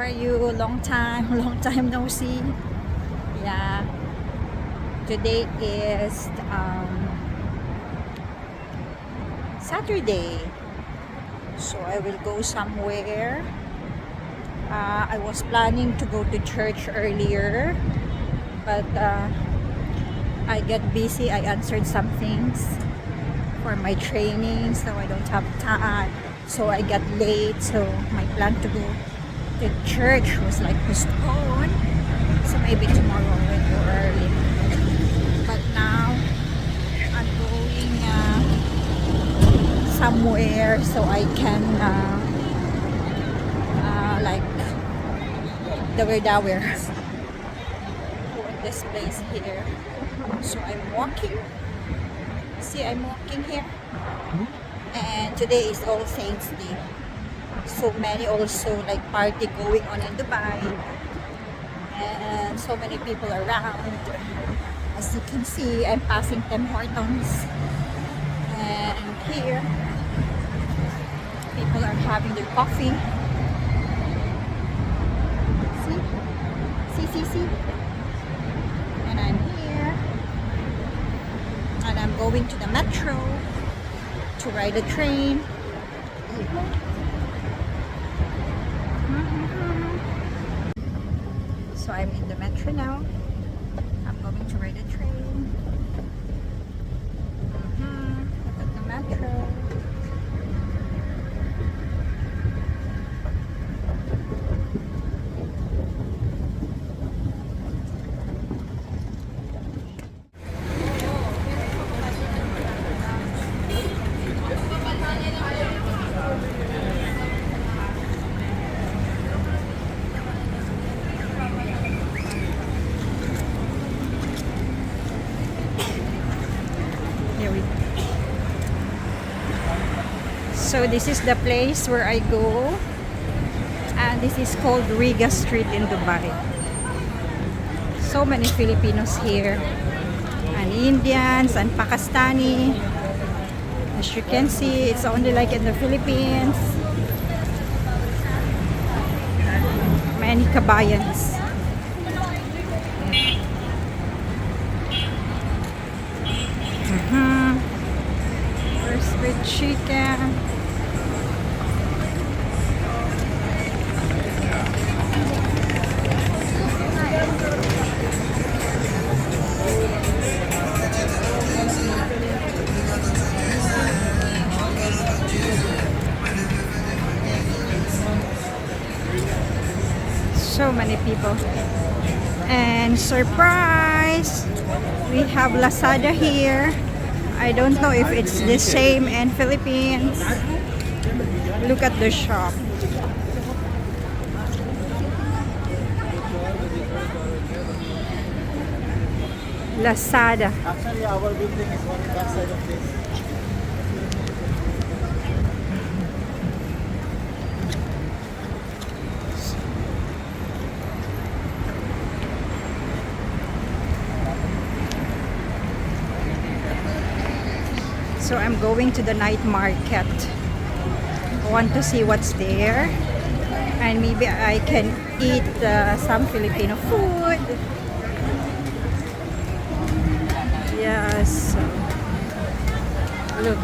are you? Long time, long time no see. Yeah. Today is Saturday. So I will go somewhere. I was planning to go to church earlier, but I got busy. I answered some things for my training, so I don't have time. So I got late. So my plan to go to church was like postponed. So maybe tomorrow I will go early. But now I'm going somewhere so I can like the Verdawer. This place here. So I'm walking. See, I'm walking here. And today is All Saints Day. So many also like party going on in Dubai. And so many people around. As you can see, I'm passing Tim Hortons. And here, people are having their coffee. See? And I'm here. And I'm going to the metro to ride a train. So I'm in the metro now. I'm going to ride a train. Look at the metro. So this is the place where I go, and this is called Rigga Street in Dubai. So many Filipinos here, and Indians and Pakistani. As you can see, it's only like in the Philippines. Many kabayans. First with chicken. So many people. And surprise! We have Lazada here. I don't know if it's the same in Philippines. Look at the shop. Lazada. Actually, our building is on the back side of this. So I'm going to the night market. I want to see what's there. And maybe I can eat some Filipino food. Yes. Look.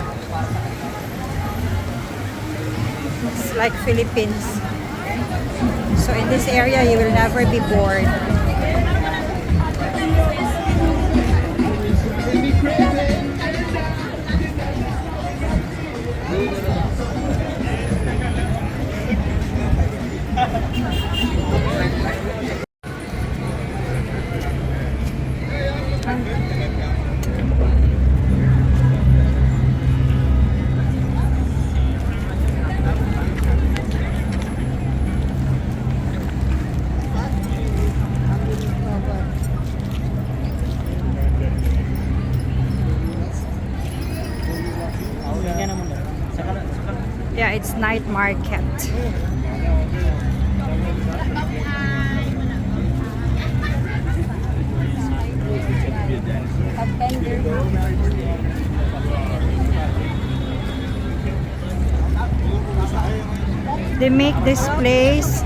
It's like Philippines. So in this area, you will never be bored. Yeah, it's night market. They make this place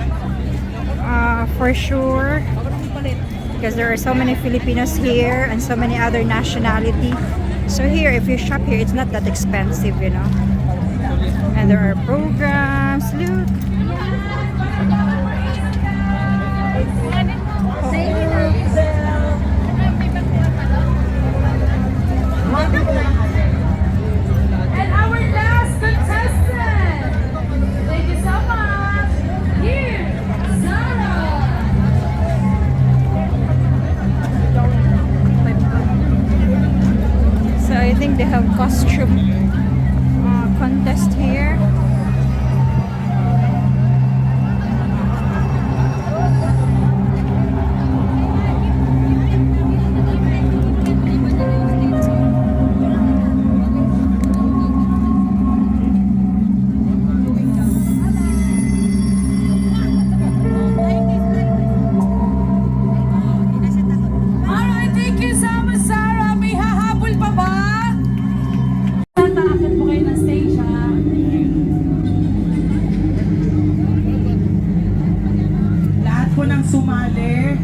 for sure. Because there are so many Filipinos here and so many other nationality. So here, if you shop here, it's not that expensive, you know. And there are programs. Look. And our last contestant, thank you so much. Here, Sarah. So I think they have costume contest here. Alright, thank you so much, Sarah. May hahabol pa ba? Tatakit po kayo ng stage, ha? Lahat po ng sumali.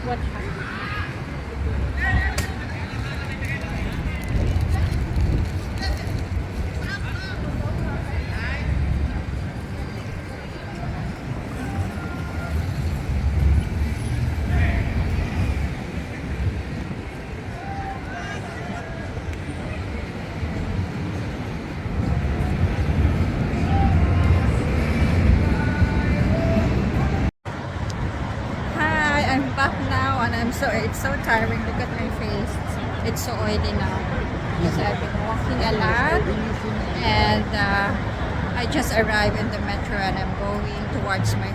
What happened? Hi, I'm back now and it's so tiring. Look at my face. It's so oily now because I've been walking a lot and I just arrived in the metro and I'm going towards my